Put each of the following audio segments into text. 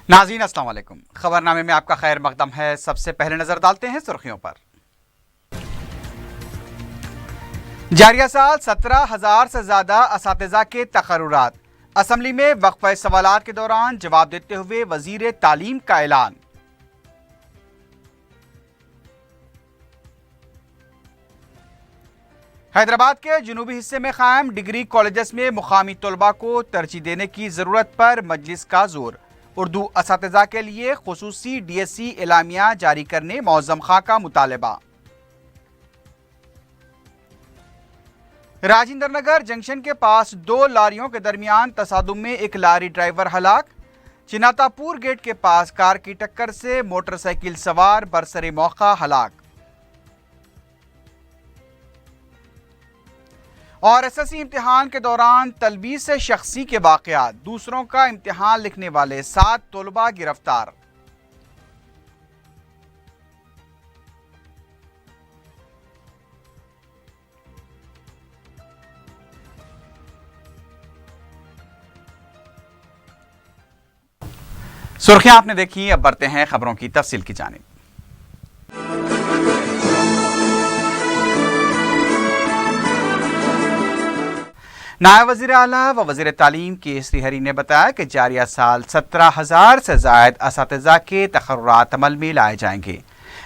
नाज़रीन अस्सलाम वालेकुम। खबरनामे में आपका खैर मकदम है। सबसे पहले नजर डालते हैं सुर्खियों पर। जारिया साल 17,000 से ज्यादा असातिज़ा के तकर्रुरात। असम्बली में वक्फ़े सवालात के दौरान जवाब देते हुए वज़ीर तालीम का ऐलान। हैदराबाद के जनूबी हिस्से में कायम डिग्री कॉलेजेस में मुकामी तलबा को तरजीह देने की जरूरत पर मजलिस का जोर। उर्दू असातिज़ा के लिए खुसूसी DSE एलामिया जारी करने मौज़म खां का मुतालबा। राजेंद्र नगर जंक्शन के पास दो लारियों के दरमियान तसादुम में एक लारी ड्राइवर हलाक। चिनातापुर गेट के पास कार की टक्कर से मोटरसाइकिल सवार बरसरे मौका हलाक। और SSC इम्तिहान के दौरान तलबीस शख्सी के वाक़यात। दूसरों का इम्तिहान लिखने वाले 7 तलबा गिरफ्तार। सुर्खियां आपने देखी, अब बढ़ते हैं खबरों की तफसील की जानिब। नायब वज़ीर आला व वज़ीर तालीम के श्रीहरी ने बताया कि जारिया साल 17,000 से ज़ायद असातिज़ा के तकर्रुरात अमल में लाए जाएंगे।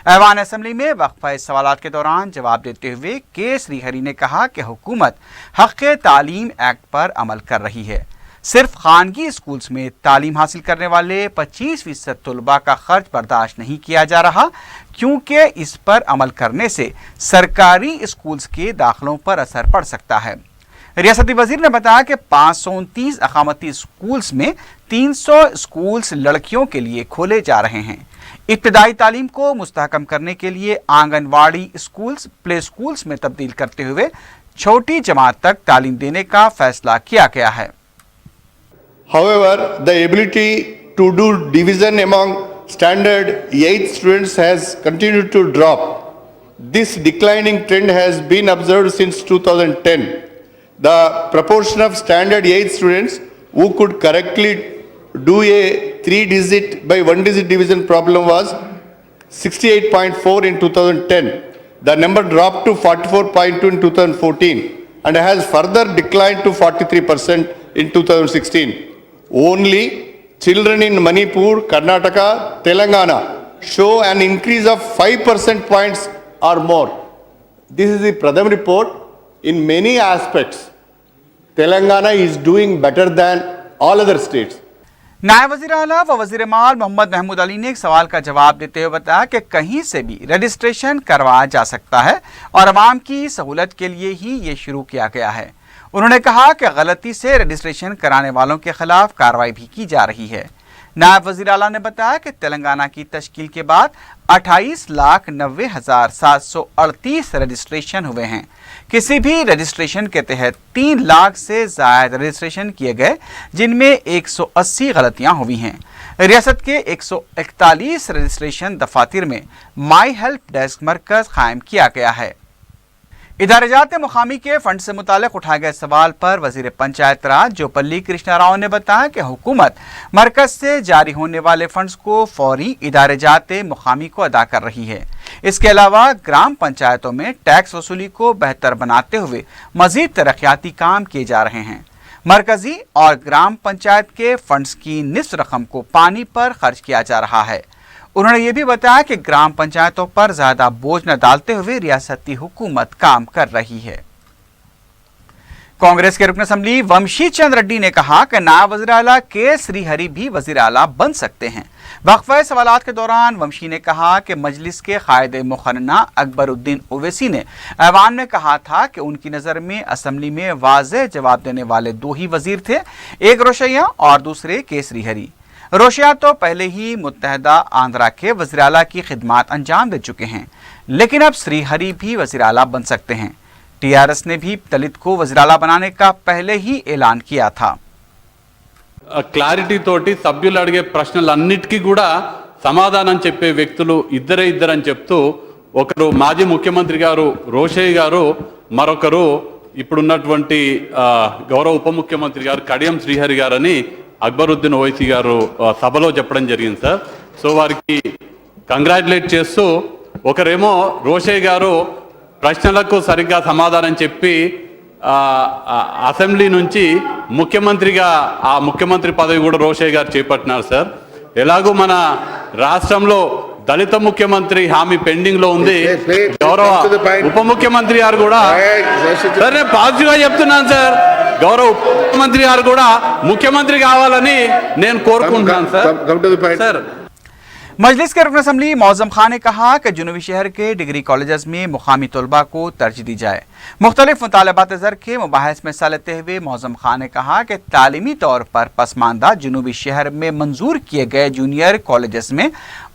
ऐवान असम्बली में वक्फ़े सवालात के दौरान जवाब देते हुए के श्रीहरी ने कहा कि हुकूमत हक़ तालीम एक्ट पर अमल कर रही है। सिर्फ खानगी स्कूल्स में तालीम हासिल करने वाले 25% तलबा का खर्च बर्दाश्त नहीं किया जा रहा, क्योंकि इस पर अमल करने से सरकारी स्कूल्स के दाखिलों पर असर पड़ सकता है। रियासती वजीर ने बताया कि 529 अकामती स्कूल्स में 300 स्कूल्स लड़कियों के लिए खोले जा रहे हैं। इब्तदाई तालीम को मुस्तहकम करने के लिए आंगनवाड़ी स्कूल्स प्ले स्कूल्स में तब्दील करते हुए छोटी जमात तक तालीम देने का फैसला किया गया है। However, the ability to do division among standard 8 students has continued to drop. This declining trend has been observed since 2010. The proportion of standard 8 students who could correctly do a 3-digit by 1-digit division problem was 68.4 in 2010. The number dropped to 44.2 in 2014 and has further declined to 43% in 2016. Only children in Manipur, Karnataka, Telangana show an increase of 5% points or more. This is the Pradham report. In many aspects, Telangana is doing better than all other states. नायब वज़ीर आला व वज़ीर माल मोहम्मद महमूद अली ने एक सवाल का जवाब देते हुए बताया कि कहीं से भी रजिस्ट्रेशन करवाया जा सकता है और आवाम की सहूलत के लिए ही ये शुरू किया गया है। उन्होंने कहा कि गलती से रजिस्ट्रेशन कराने वालों के खिलाफ कार्रवाई भी की जा रही है। नायब वज़ीर आला ने बताया कि तेलंगाना की तश्कील के बाद 28,90,738 रजिस्ट्रेशन हुए हैं। किसी भी रजिस्ट्रेशन के तहत 3 लाख से ज़ायद रजिस्ट्रेशन किए गए, जिनमें 180 गलतियां हुई हैं। रियासत के 141 रजिस्ट्रेशन दफातर में माई हेल्प डेस्क मरकज कायम किया गया है। इदारे-जात मुकामी के फंड से मुतालिक उठाए गए सवाल पर वजीर पंचायत राज जोपल्ली कृष्णा राव ने बताया कि हुकूमत मरकज से जारी होने वाले फंड्स को फौरी इदारे-जात मुकामी को अदा कर रही है। इसके अलावा ग्राम पंचायतों में टैक्स वसूली को बेहतर बनाते हुए मजीद तरक्याती काम किए जा रहे हैं। मरकजी और ग्राम पंचायत के फंड्स की निस्फ रकम को पानी पर खर्च किया जा रहा है। उन्होंने ये भी बताया कि ग्राम पंचायतों पर ज्यादा बोझ न डालते हुए रियासती हुकूमत काम कर रही है। कांग्रेस के रुकन असम्बली वंशी चंद रेड्डी ने कहा कि नायब वज़ीर आला के श्रीहरी भी वज़ीर आला बन सकते हैं। वक्फ़े सवालात के दौरान वंशी ने कहा कि मजलिस के कायदे मुखन्ना अकबरुद्दीन ओवैसी ने ऐवान में कहा था कि उनकी नज़र में असम्बली में वाज़ेह जवाब देने वाले 2 ही वज़ीर थे, एक रोशैया और दूसरे के श्रीहरी। रोशिया तो पहले ही मुत्तहदा आंध्रा के वज़ीर आला की खिदमात अंजाम दे चुके हैं, लेकिन अब श्रीहरी भी वज़ीर आला बन सकते हैं। TRS ने भी दलित को वज़ीर आला बनाने का पहले ही ऐलान किया था। క్లారిటీ తోటి సభ్యులు అడిగే ప్రశ్నలన్నిటికీ కూడా సమాధానం చెప్పే వ్యక్తులు ఇద్దరని చెప్తూ ఒకరు మాజీ ముఖ్యమంత్రి గారు రోషయ్య గారు, మరొకరు ఇప్పుడున్నటువంటి గౌరవ ఉప ముఖ్యమంత్రి గారు కడియం శ్రీహరి గారని అక్బరుద్దీన్ ఓవైసీ గారు సభలో చెప్పడం జరిగింది సార్. సో వారికి కంగ్రాచులేట్ చేస్తూ, ఒకరేమో రోషయ్య గారు ప్రశ్నలకు సరిగ్గా సమాధానం చెప్పి అసెంబ్లీ నుంచి ముఖ్యమంత్రిగా ఆ ముఖ్యమంత్రి పదవి కూడా రోషయ్య గారు చేపట్టినారు సార్. ఎలాగూ మన రాష్ట్రంలో దళిత ముఖ్యమంత్రి హామీ పెండింగ్ లో ఉంది. గౌరవ ఉప ముఖ్యమంత్రి గారు కూడా, సార్ నేను పాజిటివ్ గా చెప్తున్నాను సార్, గౌరవ ఉప ముఖ్యమంత్రి గారు కూడా ముఖ్యమంత్రి కావాలని నేను కోరుకుంటున్నాను సార్. मजलिस के रुकन असम्बली मौजम खान ने कहा कि जुनूबी शहर के डिग्री कॉलेजेस में मुकामी तलबा को तरजीह दी जाए। मुख्तलिफ मुतालबात ज़र के मुबाहिस में हिस्सा लेते हुए मौजम खान ने कहा कि तालीमी तौर पर पसमानदा जुनूबी शहर में मंजूर किए गए जूनियर कॉलेजेस में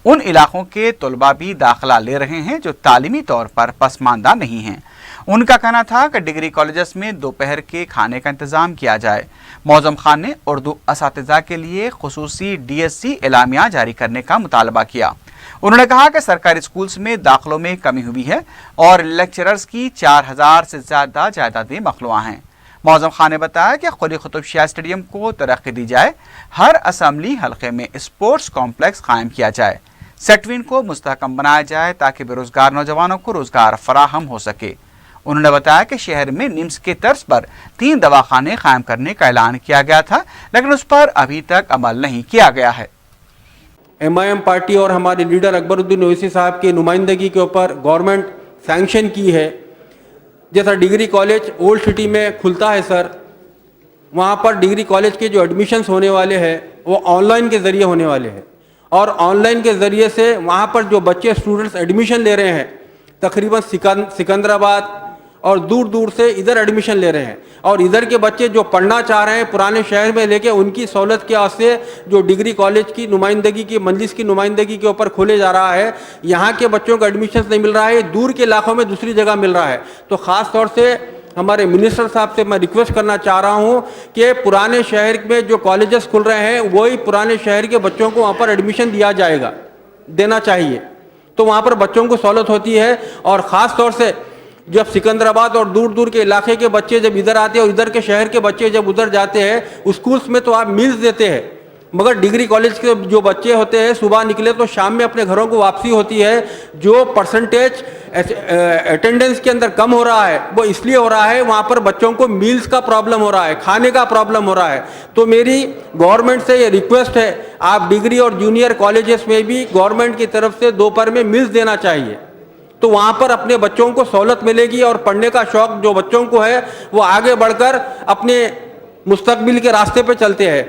उन इलाकों के तलबा भी दाखिला ले रहे हैं जो तालीमी तौर पर पसमानदा नहीं हैं। उनका कहना था कि डिग्री कॉलेजेस में दोपहर के खाने का इंतज़ाम किया जाए। मौजम खान ने उर्दू असातिज़ा के लिए खुसूसी DSC एलामिया जारी करने का मुतालबा किया। उन्होंने कहा कि सरकारी स्कूल्स में दाखिलों में कमी हुई है और लेक्चरर्स की 4000 से ज़्यादा जायदादें मखलूआ हैं। मौजम खान ने बताया कि क़ुली क़ुतुब शाह स्टेडियम को तरक्की दी जाए, हर असम्बली हल्के में स्पोर्ट्स कॉम्प्लेक्स कायम किया जाए, सेटविन को मुस्तहकम बनाया जाए ताकि बेरोज़गार नौजवानों को रोज़गार फराहम हो सके। उन्होंने बताया कि शहर में निम्स के तर्ज पर 3 दवाखाने कायम करने का ऐलान किया गया था, लेकिन उस पर अभी तक अमल नहीं किया गया है। MIM पार्टी और हमारे लीडर अकबरुद्दीन ओवैसी साहब की नुमाइंदगी के ऊपर गवर्नमेंट सैंक्शन की है। जैसा डिग्री कॉलेज ओल्ड सिटी में खुलता है सर, वहाँ पर डिग्री कॉलेज के जो एडमिशन्स होने वाले हैं वो ऑनलाइन के ज़रिए होने वाले हैं, और ऑनलाइन के ज़रिए से वहाँ पर जो बच्चे स्टूडेंट्स एडमिशन ले रहे हैं तकरीबन सिकंदराबाद और दूर दूर से इधर एडमिशन ले रहे हैं, और इधर के बच्चे जो पढ़ना चाह रहे हैं पुराने शहर में लेके उनकी सहूलत के वास्ते जो डिग्री कॉलेज की नुमाइंदगी की मजलिस की नुमाइंदगी के ऊपर खोले जा रहा है। यहाँ के बच्चों को एडमिशन नहीं मिल रहा है, दूर के इलाकों में दूसरी जगह मिल रहा है। तो ख़ास तौर से हमारे मिनिस्टर साहब से मैं रिक्वेस्ट करना चाह रहा हूँ कि पुराने शहर में जो कॉलेजेस खुल रहे हैं वही पुराने शहर के बच्चों को वहाँ पर एडमिशन देना चाहिए, तो वहाँ पर बच्चों को सहूलत होती है। और ख़ास तौर से जब सिकंदराबाद और दूर दूर के इलाके के बच्चे जब इधर आते हैं और इधर के शहर के बच्चे जब उधर जाते हैं स्कूल्स में तो आप मील्स देते हैं, मगर डिग्री कॉलेज के जो बच्चे होते हैं सुबह निकले तो शाम में अपने घरों को वापसी होती है। जो परसेंटेज अटेंडेंस के अंदर कम हो रहा है वो इसलिए हो रहा है वहाँ पर बच्चों को मील्स का प्रॉब्लम हो रहा है, खाने का प्रॉब्लम हो रहा है। तो मेरी गवर्नमेंट से ये रिक्वेस्ट है, आप डिग्री और जूनियर कॉलेजेस में भी गवर्नमेंट की तरफ से दोपहर में मील्स देना चाहिए, तो वहाँ पर अपने बच्चों को सहूलत मिलेगी और पढ़ने का शौक जो बच्चों को है वो आगे बढ़कर अपने मुस्तकबिल के रास्ते पे चलते हैं।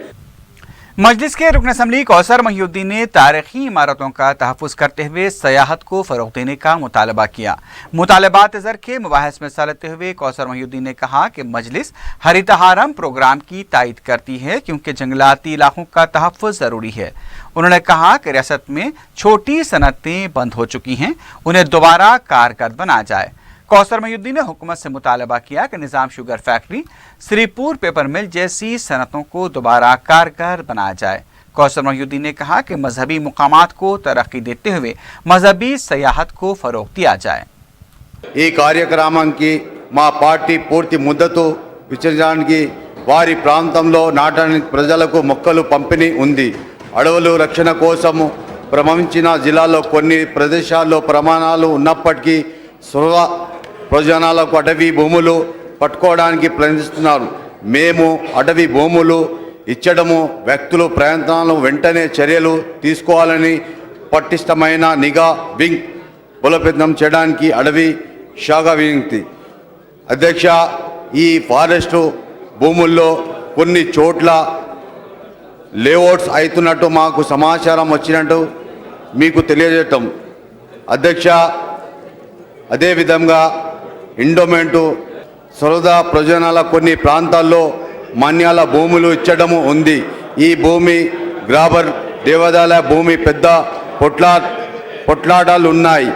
मजलिस के रुकन असम्बली कौसर महिउद्दीन ने तारीखी इमारतों का तहफ़्फ़ुज़ करते हुए सयाहत को फ़रोग़ देने का मुतालबा किया। मुतालबात ज़र के मुबाहिस में हिस्सा लेते हुए कौसर महिउद्दीन ने कहा कि मजलिस हरित हारम प्रोग्राम की तायद करती है क्योंकि जंगलाती इलाकों का तहफ़्फ़ुज़ ज़रूरी है। उन्होंने कहा कि रियासत में छोटी सनतें बंद हो चुकी हैं, उन्हें दोबारा कारगर बनाया जाए। कौसर महिउद्दीन ने हुकूमत से मुतालबा किया कि निज़ाम शुगर फैक्ट्री, श्रीपुर पेपर मिल जैसी सनतों को दोबारा कारगर बनाया जाए। कौसर महिउद्दीन ने कहा कि मजहबी मुकामात को तरक्की देते हुए मजहबी सयाहत को फ़रोग़ दिया जाए। ఈ కార్యక్రమానికి మా పార్టీ పూర్తి మద్దతు విచరించడానికి వారి ప్రాంతంలో నాటడానికి ప్రజలకు మొక్కలు పంపిణీ ఉంది। అడవుల రక్షణ కోసం ప్రమవించిన జిల్లాలో కొన్ని ప్రదేశాల్లో ప్రమాణాలు ఉన్నప్పటికీ సులభ ప్రయోజనాలకు అటవీ భూములు పట్టుకోవడానికి ప్రయత్నిస్తున్నారు। మేము అటవీ భూములు ఇచ్చడము వ్యక్తులు ప్రయత్నాలు వెంటనే చర్యలు తీసుకోవాలని పటిష్టమైన నిఘా వింగ్ బలోపేతం చేయడానికి అడవి శాఖ విజ్ఞప్తి। అధ్యక్ష, ఈ ఫారెస్టు భూముల్లో కొన్ని చోట్ల లేఅవుట్స్ అవుతున్నట్టు మాకు సమాచారం వచ్చినట్టు మీకు తెలియజేయటం। అధ్యక్ష, అదేవిధంగా ఎండోమెంటు సొరద ప్రయోజనాల కొన్ని ప్రాంతాల్లో మాన్యాల భూములు ఇచ్చడము ఉంది। ఈ భూమి గ్రాబర్ దేవాదాయ భూమి పెద్ద పొట్లాటాలు ఉన్నాయి।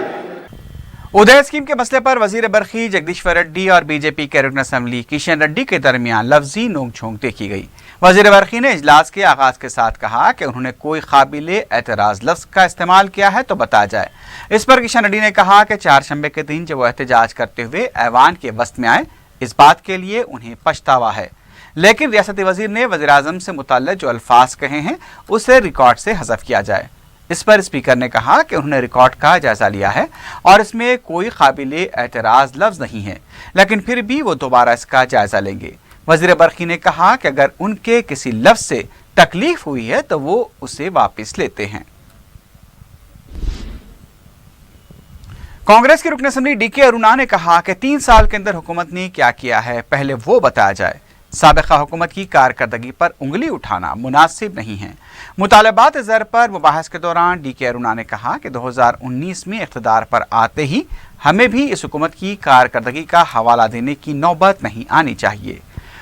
उदय स्कीम के मसले पर वजीर बरखी जगदीश्वर रेड्डी और बीजेपी के रुकन असम्बली किशन रेड्डी के दरमियान लफ्जी नोक-झोंक देखी गई। वजीर बरखी ने इजलास के आगाज के साथ कहा कि उन्होंने कोई काबिल एतराज़ लफ्ज़ का इस्तेमाल किया है तो बताया जाए। इस पर किशन रेड्डी ने कहा कि चारशंबे के दिन जब वो एहतजाज करते हुए ऐवान के वस्त में आए, इस बात के लिए उन्हें पछतावा है। लेकिन रियासती वजीर ने वज़ीर-ए-आज़म से मुताल्लिक़ जो अल्फाज कहे हैं उसे रिकॉर्ड से हज़फ किया जाए। इस पर स्पीकर ने कहा कि उन्होंने रिकॉर्ड का जायजा लिया है और इसमें कोई काबिले एतराज़ लफ्ज़ नहीं है, लेकिन फिर भी वो दोबारा इसका जायजा लेंगे। वज़ीर बरकी ने कहा कि अगर उनके किसी लफ्ज़ से तकलीफ हुई है तो वो उसे वापस लेते हैं। कांग्रेस के रुकन असम्बली डीके अरुणा ने कहा कि 3 साल के अंदर हुकूमत ने क्या किया है पहले वो बताया जाए। साबिक़ा हुकूमत की कारकर्दगी पर उंगली उठाना मुनासिब नहीं है। मुतालबात ज़र पर मुबाहस के दौरान डीके अरुणा ने कहा कि 2019 में इक़्तिदार पर आते ही हमें भी इस हुकूमत की कारकर्दगी का हवाला देने की नौबत नहीं आनी चाहिए।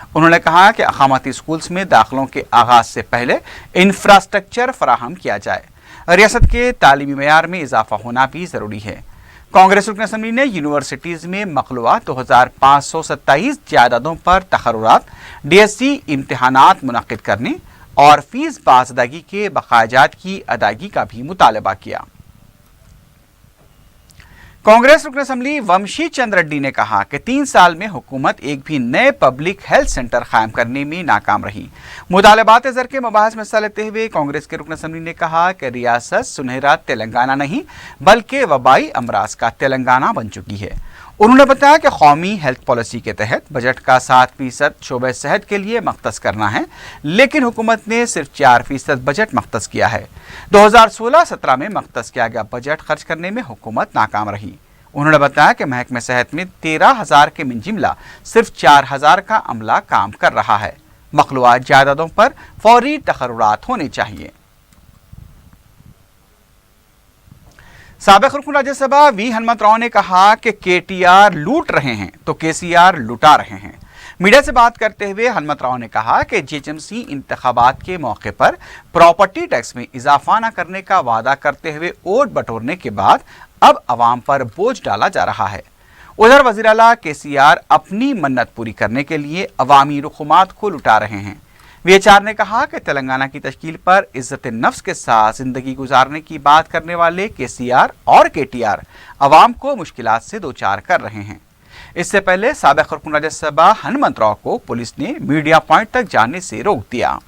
उन्होंने कहा कि अक़ामती स्कूल्स में दाखिलों के आगाज़ से पहले इंफ्रास्ट्रक्चर फराहम किया जाए। रियासत के तालीमी मयार में इजाफा होना भी ज़रूरी है। कांग्रेस रुकन असम्बली ने यूनिवर्सिटीज़ में मखलूआत 2527 जायदादों पर तकर्रुरात, DSC इम्तहानात मुनक़्क़िद करने और फीस बाज़ अदायगी के बकायाजात की अदायगी का भी मुतालबा किया। कांग्रेस रुकन असम्बली वंशी चंद रेड्डी ने कहा कि 3 साल में हुकूमत एक भी नए पब्लिक हेल्थ सेंटर कायम करने में नाकाम रही। मुतालबात ज़र के मबाहस में हिस्सा लेते हुए कांग्रेस के रुकन असम्बली ने कहा कि रियासत सुनहरा तेलंगाना नहीं बल्कि वबाई अमराज का तेलंगाना बन चुकी है। उन्होंने बताया कि कौमी हेल्थ पॉलिसी के तहत बजट का 7% शोबे सेहत के लिए मख्तस करना है, लेकिन हुकूमत ने सिर्फ 4% बजट मख्तस किया है। 2016-17 में मख्तस किया गया बजट खर्च करने में हुकूमत नाकाम रही। उन्होंने बताया कि महकमे सेहत में 13,000 के मिन जिमला सिर्फ 4,000 का अमला काम कर रहा है। मखलूआत जायदादों पर फौरी तकर्रुरात होने चाहिए। साबिक़ रुकन राज्यसभा वी हनुमंतराव ने कहा कि KTR लूट रहे हैं तो KCR लुटा रहे हैं। मीडिया से बात करते हुए हनुमंतराव ने कहा कि GHMC इंतखाबात के मौके पर प्रॉपर्टी टैक्स में इजाफा न करने का वादा करते हुए वोट बटोरने के बाद अब अवाम पर बोझ डाला जा रहा है। उधर वज़ीर आला KCR अपनी मन्नत पूरी करने के लिए अवामी रुखुमात को लुटा रहे हैं। VHR ने कहा कि तेलंगाना की तश्कील पर इज्जत नफ्स के साथ जिंदगी गुजारने की बात करने वाले KCR और KTR अवाम को मुश्किलात से दो चार कर रहे हैं। इससे पहले साबिक़ रुकन राज्यसभा हनुमंतराव को पुलिस ने मीडिया पॉइंट तक जाने से रोक दिया।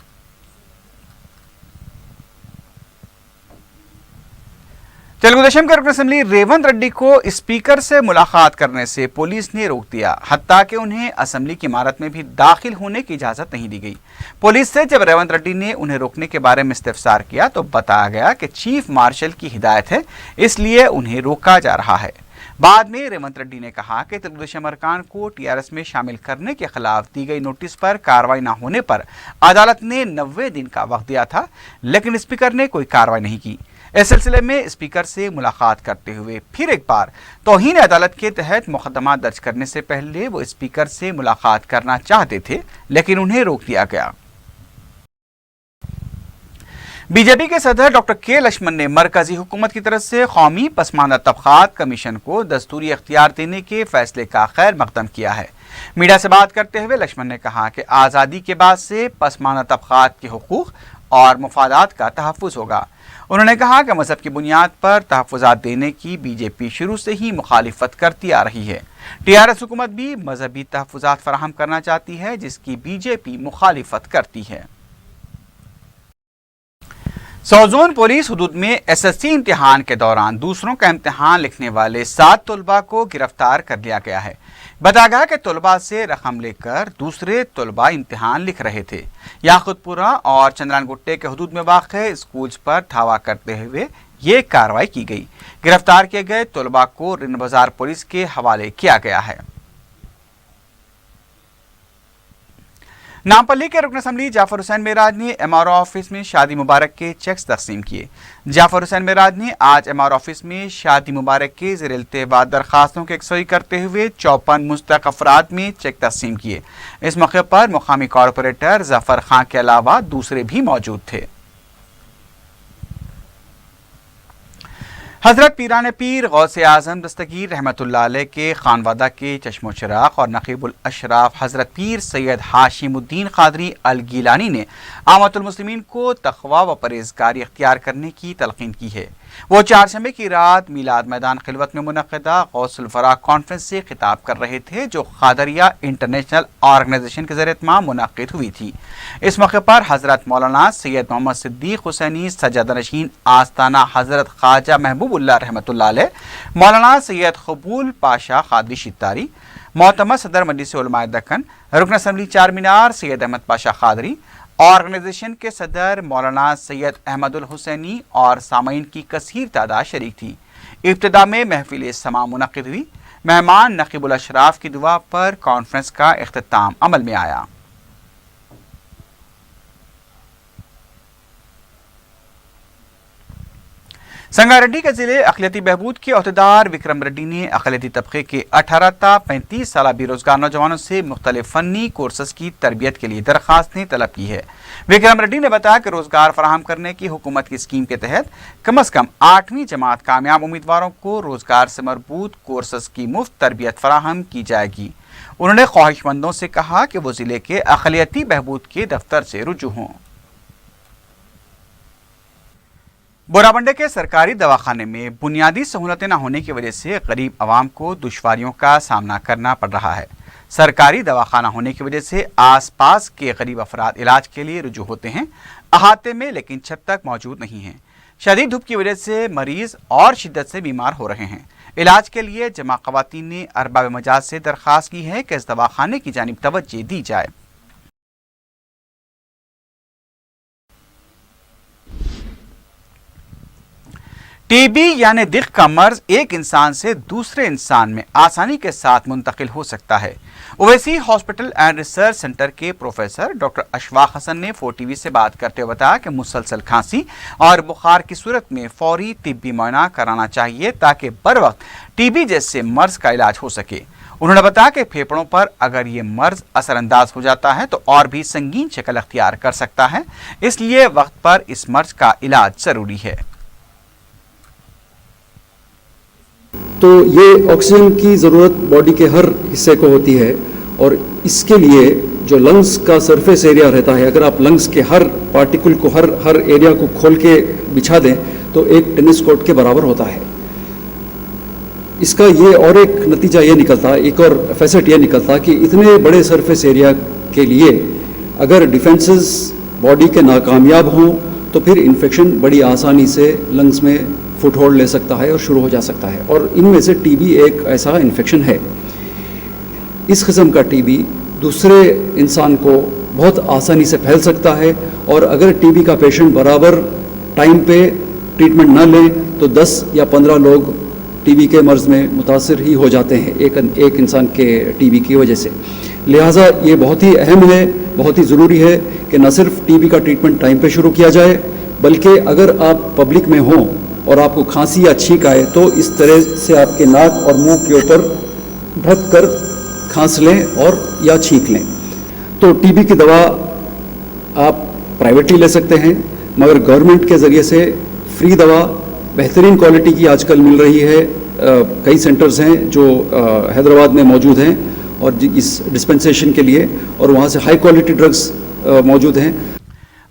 तेलुगु देशम के रुकन असम्बली रेवंत रेड्डी को स्पीकर से मुलाकात करने से पुलिस ने रोक दिया, हत्ता कि उन्हें असम्बली की इमारत में भी दाखिल होने की इजाज़त नहीं दी गई। पुलिस से जब रेवंत रेड्डी ने उन्हें रोकने के बारे में इस्तिफसार किया तो बताया गया कि चीफ मार्शल की हिदायत है, इसलिए उन्हें रोका जा रहा है। बाद में रेवंत रेड्डी ने कहा कि तेलुगु देशम अरकान को TRS में शामिल करने के खिलाफ दी गई नोटिस पर कार्रवाई न होने पर अदालत ने 90 दिन का वक्त दिया था, लेकिन स्पीकर ने कोई कार्रवाई नहीं की। इस सिलसिले में स्पीकर से मुलाकात करते हुए फिर एक बार तौहीन अदालत के तहत मुकदमा दर्ज करने से पहले वो स्पीकर से मुलाकात करना चाहते थे, लेकिन उन्हें रोक दिया गया। बीजेपी के सदर डॉक्टर के लक्ष्मण ने मरकजी हुकूमत की तरफ से कौमी पसमानदा तबकात कमीशन को दस्तूरी इख्तियार देने के फैसले का खैर मकदम किया है। मीडिया से बात करते हुए लक्ष्मण ने कहा कि आज़ादी के बाद से पसमानदा तबकात के हुकूक और मुफादात का तहफ़्फ़ुज़ होगा। उन्होंने कहा कि मजहब की बुनियाद पर तहफ़्फ़ुज़ात देने की बीजेपी शुरू से ही मुखालिफत करती आ रही है। TRS हुकूमत भी मजहबी तहफ़्फ़ुज़ात फराहम करना चाहती है, जिसकी बीजेपी मुखालिफत करती है। सौजोन पुलिस हुदूद में SSC इम्तिहान के दौरान दूसरों का इम्तिहान लिखने वाले 7 तलबा को गिरफ्तार कर लिया गया है। बताया गया कि तलबा से रकम लेकर दूसरे तलबा इम्तिहान लिख रहे थे। याकुतपुरा और चंद्रान गुट्टे के हुदूद में वाक़े स्कूल्स पर धावा करते हुए ये कार्रवाई की गई। गिरफ्तार किए गए तलबा को रिन बाजार पुलिस के हवाले किया गया है। नामपल्ली के रुकन असम्बली जाफर हुसैन मेराज ने MRO ऑफिस में शादी मुबारक के चेक्स तकसीम किए। जाफर हुसैन मेराज ने आज MRO ऑफिस में शादी मुबारक के ज़ेर इल्तिवा दरखास्तों की यकसई करते हुए 54 मुस्तहक़ अफराद में चेक तकसीम किए। इस मौके पर मुकामी कॉरपोरेटर जफर खां के अलावा दूसरे भी मौजूद थे। हज़रत पीरान पीर गौसे आज़म दस्तगीर रहमतुल्लाह अलैह के खानवादा के चश्मो चिराग और नक़ीबुल अशराफ हज़रत पीर सैयद हाशिमुद्दीन क़ादरी अल गीलानी ने आमतुल मुस्लिमीन को तक़वा व परहेज़गारी इख्तियार करने की तलक़ीन की है। وہ چہارشنبے کی رات میلاد میدان خلوت میں منعقدہ غوث الورا کانفرنس سے خطاب کر رہے تھے جو قادریہ انٹرنیشنل آرگنائزیشن کے زیر اہتمام منعقد ہوئی تھی۔ اس موقع پر حضرت مولانا سید محمد صدیق حسینی سجادہ نشین آستانہ حضرت خواجہ محبوب اللہ رحمۃ اللہ علیہ، مولانا سید قبول پاشا قادری شتاری، معتمد صدر مجلس علماء دکن، رکن اسمبلی چارمینار سید احمد پاشا قادری، آرگنائزیشن کے صدر مولانا سید احمد الحسینی اور سامعین کی کثیر تعداد شریک تھی۔ ابتدا میں محفل سماع منعقد ہوئی۔ مہمان نقیب الاشراف کی دعا پر کانفرنس کا اختتام عمل میں آیا۔ سنگاریڈی کے ضلع اقلیتی بہبود کے عہدیدار وکرم ریڈی نے اقلیتی طبقے کے 18 تا 35 سالہ بے روزگار نوجوانوں سے مختلف فنی کورسز کی تربیت کے لیے درخواستیں طلب کی ہے۔ وکرم ریڈی نے بتایا کہ روزگار فراہم کرنے کی حکومت کی اسکیم کے تحت کم از کم 8ویں جماعت کامیاب امیدواروں کو روزگار سے مربوط کورسز کی مفت تربیت فراہم کی جائے گی۔ انہوں نے خواہش مندوں سے کہا کہ وہ ضلع کے اقلیتی بہبود کے دفتر سے رجوع ہوں۔ بورابنڈے کے سرکاری دواخانے میں بنیادی سہولتیں نہ ہونے کی وجہ سے غریب عوام کو دشواریوں کا سامنا کرنا پڑ رہا ہے۔ سرکاری دواخانہ ہونے کی وجہ سے آس پاس کے غریب افراد علاج کے لیے رجوع ہوتے ہیں احاطے میں، لیکن چھت تک موجود نہیں ہیں۔ شدید دھوپ کی وجہ سے مریض اور شدت سے بیمار ہو رہے ہیں۔ علاج کے لیے جمع خواتین نے ارباب مجاز سے درخواست کی ہے کہ اس دواخانے کی جانب توجہ دی جائے۔ ٹی بی یعنی دق کا مرض ایک انسان سے دوسرے انسان میں آسانی کے ساتھ منتقل ہو سکتا ہے۔ Owaisi hospital and research centre کے پروفیسر ڈاکٹر اشفاق حسن نے 4 TV سے بات کرتے ہوئے بتایا کہ مسلسل کھانسی اور بخار کی صورت میں فوری طبی معائنہ کرانا چاہیے تاکہ بروقت ٹی بی جیسے مرض کا علاج ہو سکے۔ انہوں نے بتایا کہ پھیپھڑوں پر اگر یہ مرض اثر انداز ہو جاتا ہے تو اور بھی سنگین شکل اختیار کر سکتا ہے، اس لیے وقت پر اس مرض کا علاج ضروری ہے۔ تو یہ آکسیجن کی ضرورت باڈی کے ہر حصے کو ہوتی ہے، اور اس کے لیے جو لنگس کا سرفیس ایریا رہتا ہے، اگر آپ لنگس کے ہر پارٹیکل کو ہر ایریا کو کھول کے بچھا دیں تو ایک ٹینس کورٹ کے برابر ہوتا ہے۔ اس کا یہ اور ایک نتیجہ یہ نکلتا، ایک اور فیسٹ یہ نکلتا کہ اتنے بڑے سرفیس ایریا کے لیے اگر ڈیفنسز باڈی کے ناکامیاب ہوں تو پھر انفیکشن بڑی آسانی سے لنگس میں فٹ ہولڈ لے سکتا ہے اور شروع ہو جا سکتا ہے، اور ان میں سے ٹی بی ایک ایسا انفیکشن ہے۔ اس قسم کا ٹی بی دوسرے انسان کو بہت آسانی سے پھیل سکتا ہے، اور اگر ٹی بی کا پیشنٹ برابر ٹائم پہ ٹریٹمنٹ نہ لیں تو 10 یا 15 لوگ ٹی بی کے مرض میں متاثر ہی ہو جاتے ہیں ایک انسان کے ٹی بی کی وجہ سے۔ لہٰذا یہ بہت ہی اہم ہے، بہت ہی ضروری ہے کہ نہ صرف ٹی بی کا ٹریٹمنٹ ٹائم پہ شروع کیا جائے، بلکہ اگر آپ پبلک میں ہوں اور آپ کو کھانسی یا چھینک آئے تو اس طرح سے آپ کے ناک اور منہ کے اوپر ڈھک کر کھانس لیں اور یا چھینک لیں۔ تو ٹی بی کی دوا آپ پرائیویٹلی لے سکتے ہیں، مگر گورنمنٹ کے ذریعے سے فری دوا بہترین کوالٹی کی آج کل مل رہی ہے۔ کئی سینٹرز ہیں جو حیدرآباد میں موجود ہیں اور اس ڈسپنسیشن کے لیے، اور وہاں سے ہائی کوالٹی ڈرگز موجود ہیں۔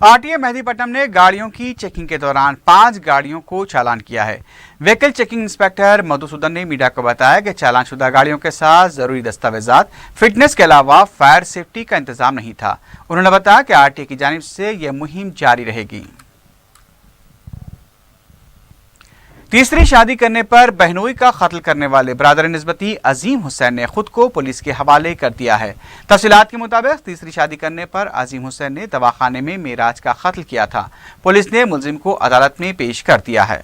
RTA مہدی پٹنم نے گاڑیوں کی چیکنگ کے دوران 5 گاڑیوں کو چالان کیا ہے۔ وہیکل چیکنگ انسپیکٹر مدھوسودن نے میڈیا کو بتایا کہ چالان شدہ گاڑیوں کے ساتھ ضروری دستاویزات، فٹنس کے علاوہ فائر سیفٹی کا انتظام نہیں تھا۔ انہوں نے بتایا کہ RTA کی جانب سے یہ مہم جاری رہے گی۔ تیسری شادی کرنے پر بہنوئی کا قتل کرنے والے برادر نسبتی عظیم حسین نے خود کو پولیس کے حوالے کر دیا ہے۔ تفصیلات کے مطابق تیسری شادی کرنے پر عظیم حسین نے دواخانے میں معراج کا قتل کیا تھا۔ پولیس نے ملزم کو عدالت میں پیش کر دیا ہے۔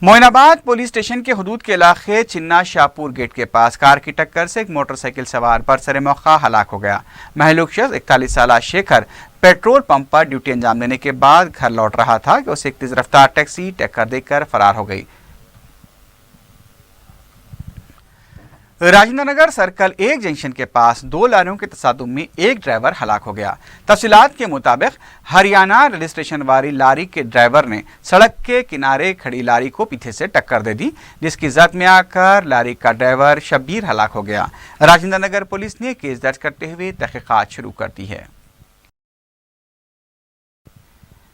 معین آباد پولیس اسٹیشن کے حدود کے علاقے چنا شاپور گیٹ کے پاس کار کی ٹکر سے ایک موٹر سائیکل سوار برسر موقع ہلاک ہو گیا۔ مہلوک شخص 41 سالہ شیکھر پیٹرول پمپ پر ڈیوٹی انجام دینے کے بعد گھر لوٹ رہا تھا کہ اسے ایک تیز رفتار ٹیکسی ٹکر دے کر فرار ہو گئی۔ راجندر نگر سرکل 1 جنکشن کے پاس 2 لاریوں کے تصادم میں ایک ڈرائیور ہلاک ہو گیا۔ تفصیلات کے مطابق ہریانہ رجسٹریشن والی لاری کے ڈرائیور نے سڑک کے کنارے کھڑی لاری کو پیچھے سے ٹکر دے دی، جس کی زد میں آ کر لاری کا ڈرائیور شبیر ہلاک ہو گیا۔ راجندر نگر پولیس نے کیس درج کرتے ہوئے تحقیقات شروع کر دی ہے۔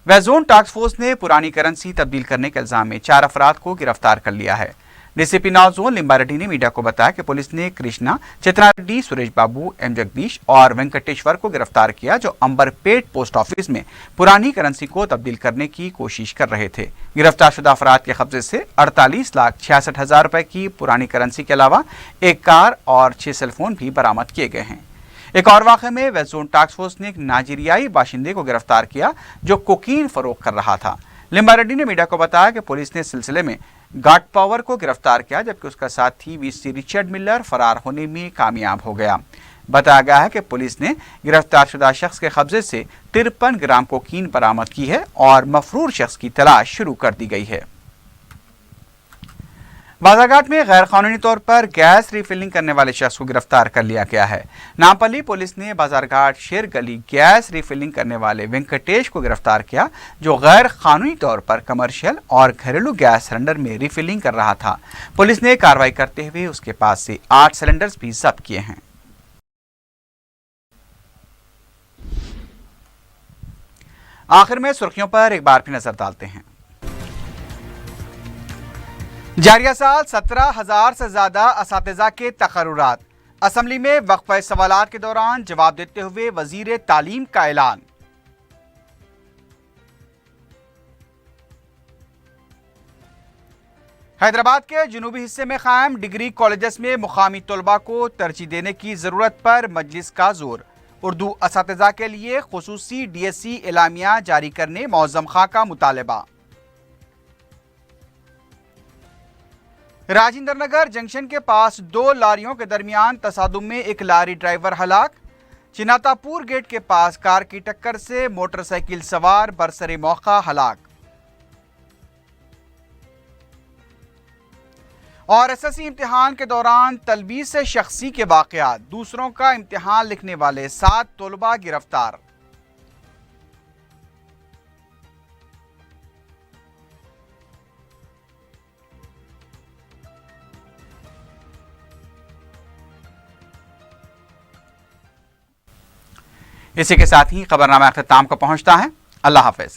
वेजोन टास्क फोर्स ने पुरानी करेंसी तब्दील करने के इल्जाम में 4 अफराद को गिरफ्तार कर लिया है। डीसीपी नौ जोन लिम्बा रेड्डी ने मीडिया को बताया कि पुलिस ने कृष्णा, चित्रा रेड्डी, सुरेश बाबू, एम जगदीश और वेंकटेश्वर को गिरफ्तार किया, जो अंबरपेट पोस्ट ऑफिस में पुरानी करेंसी को तब्दील करने की कोशिश कर रहे थे। गिरफ्तार शुदा अफराद के कब्जे से 48,66,000 रुपए की पुरानी करेंसी के अलावा एक कार और 6 सेलफोन भी बरामद किए गए हैं। एक और वाक़े में वेजोन टास्क फोर्स ने एक नाइजीरियाई बाशिंदे को गिरफ्तार किया जो कोकीन फरोख्त कर रहा था। लिम्बा रेड्डी ने मीडिया को बताया कि पुलिस ने इस सिलसिले में गार्ड पावर को गिरफ्तार किया, जबकि उसका साथी वीसी रिचर्ड मिलर फरार होने में कामयाब हो गया। बताया गया है कि पुलिस ने गिरफ्तार शुदा शख्स के कब्जे से 53 ग्राम कोकीन बरामद की है और मफरूर शख्स की तलाश शुरू कर दी गई है। बाजारघाट में गैर कानूनी तौर पर गैस रिफिलिंग करने वाले शख्स को गिरफ्तार कर लिया गया है। नामपल्ली पुलिस ने बाजारघाट शेर गली गैस रिफिलिंग करने वाले वेंकटेश को गिरफ्तार किया, जो गैर कानूनी तौर पर कमर्शियल और घरेलू गैस सिलेंडर में रिफिलिंग कर रहा था। पुलिस ने कार्रवाई करते हुए उसके पास से 8 सिलेंडर्स भी जब्त किए हैं। आखिर में सुर्खियों पर एक बार फिर नजर डालते हैं। जारिया साल 17,000 से ज्यादा असातिज़ा के तकर्रुरात। असम्बली में वक्फे सवालात के दौरान जवाब देते हुए वजीर तालीम का ऐलान। हैदराबाद के जनूबी हिस्से में कायम डिग्री कॉलेजेस में मुकामी तलबा को तरजीह देने की जरूरत पर मजलिस का जोर। उर्दू असातिज़ा के लिए खुसूसी DSC एलामिया जारी करने मौज़म खां का मुतालबा। राजेंद्र नगर जंक्शन के पास 2 लारियों के दरमियान तसादुम में एक लारी ड्राइवर हलाक। चिनातापुर गेट के पास कार की टक्कर से मोटरसाइकिल सवार बरसरे मौका हलाक। और SSC इम्तिहान के दौरान तलबीस शख्सी के वाक़यात, दूसरों का इम्तिहान लिखने वाले 7 तलबा गिरफ्तार। इसी के साथ ही खबरनामा अख्ताम को पहुंचता है। अल्लाह हाफिज।